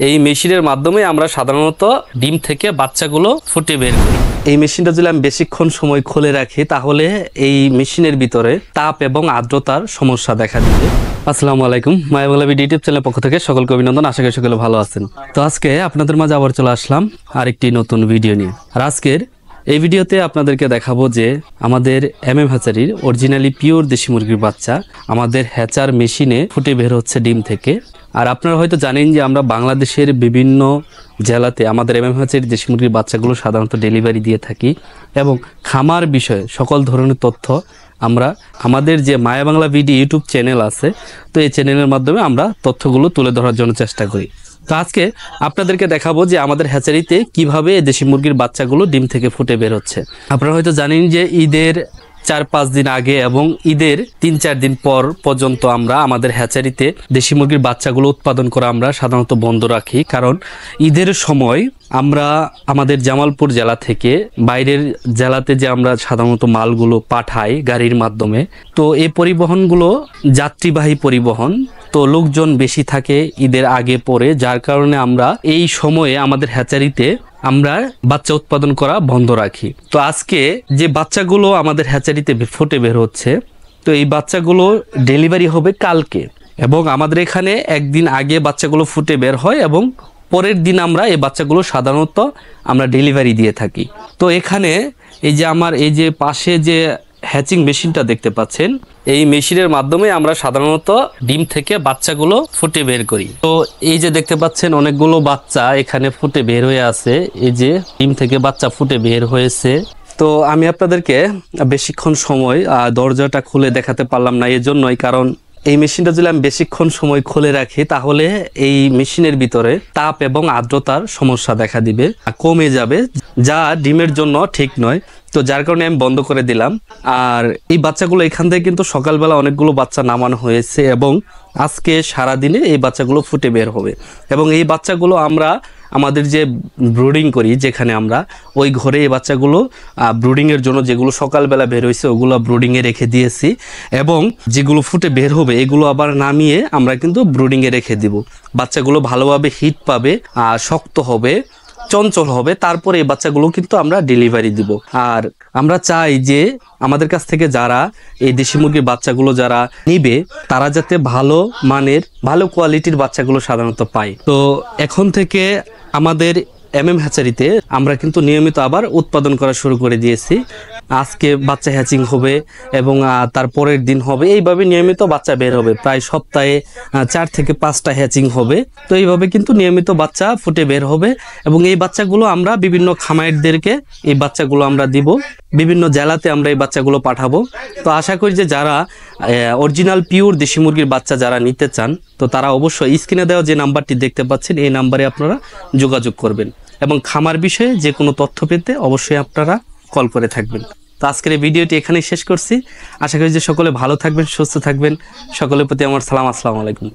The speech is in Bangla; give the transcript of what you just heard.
এই মেশিনের মাধ্যমে আমরা সাধারণত ডিম থেকে বাচ্চাগুলো ফুটে বের করি। এই মেশিনটা যদি আমি বেশিক্ষণ সময় খুলে রাখি তাহলে এই মেশিনের ভিতরে তাপ এবং আর্দ্রতার সমস্যা দেখা দিবে। আসসালামু আলাইকুম, মায়া বাংলা ভিডিও ইউটিউব চ্যানেলের পক্ষ থেকে সকলকে অভিনন্দন। আশা করি সকলে ভালো আছেন। তো আজকে আপনাদের মাঝে আবার চলে আসলাম আরেকটি নতুন ভিডিও নিয়ে। আর আজকের এই ভিডিওতে আপনাদেরকে দেখাবো যে আমাদের হ্যাচারির অরিজিনালি পিওর দেশি মুরগির বাচ্চা আমাদের হ্যাচার মেশিনে ফুটে বের হচ্ছে ডিম থেকে। আর আপনারা হয়তো জানেন যে আমরা বাংলাদেশের বিভিন্ন জেলাতে আমাদের হ্যাচারির দেশি মুরগির বাচ্চাগুলো সাধারণত ডেলিভারি দিয়ে থাকি এবং খামার বিষয়ে সকল ধরনের তথ্য আমরা আমাদের যে মায়া বাংলা ভিডিও ইউটিউব চ্যানেল আছে, তো এই চ্যানেলের মাধ্যমে আমরা তথ্যগুলো তুলে ধরার জন্য চেষ্টা করি। তো আজকে আপনাদেরকে দেখাবো যে আমাদের হ্যাচারিতে কিভাবে দেশি মুরগির বাচ্চাগুলো ডিম থেকে ফুটে বের হচ্ছে। আপনারা হয়তো জানেন যে ঈদের 4-5 দিন আগে এবং ঈদের 3-4 দিন পর পর্যন্ত আমরা আমাদের হ্যাচারিতে দেশি মুরগির বাচ্চাগুলো উৎপাদন করা আমরা সাধারণত বন্ধ রাখি, কারণ ঈদের সময় আমরা আমাদের জামালপুর জেলা থেকে বাইরের জেলাতে যে আমরা সাধারণত মালগুলো পাঠাই গাড়ির মাধ্যমে, তো এই পরিবহনগুলো যাত্রীবাহী পরিবহন, তো লোকজন বেশি থাকে ঈদের আগে পরে, যার কারণে আমরা এই সময়ে আমাদের হ্যাচারিতে আমরা বাচ্চা উৎপাদন করা বন্ধ রাখি। তো আজকে যে বাচ্চাগুলো আমাদের হ্যাচারিতে ফুটে বের হচ্ছে, তো এই বাচ্চাগুলো ডেলিভারি হবে কালকে এবং আমাদের এখানে একদিন আগে বাচ্চাগুলো ফুটে বের হয় এবং পরের দিন আমরা এই বাচ্চাগুলো সাধারণত আমরা ডেলিভারি দিয়ে থাকি। তো এখানে এই যে আমার এই যে পাশে যে হ্যাচিং মেশিনটা দেখতে পাচ্ছেন, এই মেশিনের মাধ্যমে আমরা সাধারণত ডিম থেকে বাচ্চাগুলো ফুটে বের করি। তো এই যে দেখতে পাচ্ছেন অনেকগুলো বাচ্চা এখানে ফুটে বের হয়ে আছে, এই যে ডিম থেকে বাচ্চা ফুটে বের হয়েছে। তো আমি আপনাদেরকে বেশিক্ষণ সময় দরজাটা খুলে দেখাতে পারলাম না, এজন্যই কারণ এই মেশিনটা যদি আমি বেশিক্ষণ সময় খুলে রাখি তাহলে এই মেশিনের ভিতরে তাপ এবং আর্দ্রতার সমস্যা দেখা দিবে, কমে যাবে, যা ডিমের জন্য ঠিক নয়। তো যার কারণে আমি বন্ধ করে দিলাম। আর এই বাচ্চাগুলো এখান থেকে কিন্তু সকালবেলা অনেকগুলো বাচ্চা নামানো হয়েছে এবং আজকে সারাদিনে এই বাচ্চাগুলো ফুটে বের হবে এবং এই বাচ্চাগুলো আমরা আমাদের যে ব্রুডিং করি, যেখানে আমরা ওই ঘরে এই বাচ্চাগুলো ব্রুডিংয়ের জন্য যেগুলো সকালবেলা বের হয়েছে ওগুলো ব্রুডিংয়ে রেখে দিয়েছি এবং যেগুলো ফুটে বের হবে এগুলো আবার নামিয়ে আমরা কিন্তু ব্রুডিংয়ে রেখে দিব। বাচ্চাগুলো ভালোভাবে হিট পাবে, শক্ত হবে, চঞ্চল হবে, তারপরে এই বাচ্চাগুলো কিন্তু আমরা ডেলিভারি দিব। আর আমরা চাই যে আমাদের কাছ থেকে যারা এই দেশি মুরগির বাচ্চাগুলো যারা নিবে তারা যাতে ভালো মানের ভালো কোয়ালিটির বাচ্চাগুলো সাধারণত পায়। তো এখন থেকে আমাদের হ্যাচারিতে আমরা কিন্তু নিয়মিত আবার উৎপাদন করা শুরু করে দিয়েছি। আজকে বাচ্চা হ্যাচিং হবে এবং তার পরের দিন হবে, এইভাবে নিয়মিত বাচ্চা বের হবে। প্রায় সপ্তাহে 4 থেকে 5টা হ্যাচিং হবে। তো এইভাবে কিন্তু নিয়মিত বাচ্চা ফুটে বের হবে এবং এই বাচ্চাগুলো আমরা বিভিন্ন খামারদেরকে এই বাচ্চাগুলো আমরা দিব, বিভিন্ন জেলাতে আমরা এই বাচ্চাগুলো পাঠাবো। তো আশা করি যে যারা অরিজিনাল পিওর দেশি মুরগির বাচ্চা যারা নিতে চান, তো তারা অবশ্যই স্ক্রিনে দেওয়া যে নাম্বারটি দেখতে পাচ্ছেন এই নাম্বারে আপনারা যোগাযোগ করবেন এবং খামার বিষয়ে যে কোনো তথ্য পেতে অবশ্যই আপনারা কল করে থাকবেন। তো আজকের এই ভিডিওটি এখানেই শেষ করছি। আশা করি যে সকলে ভালো থাকবেন, সুস্থ থাকবেন। সকলের প্রতি আমার সালাম, আসসালামু আলাইকুম।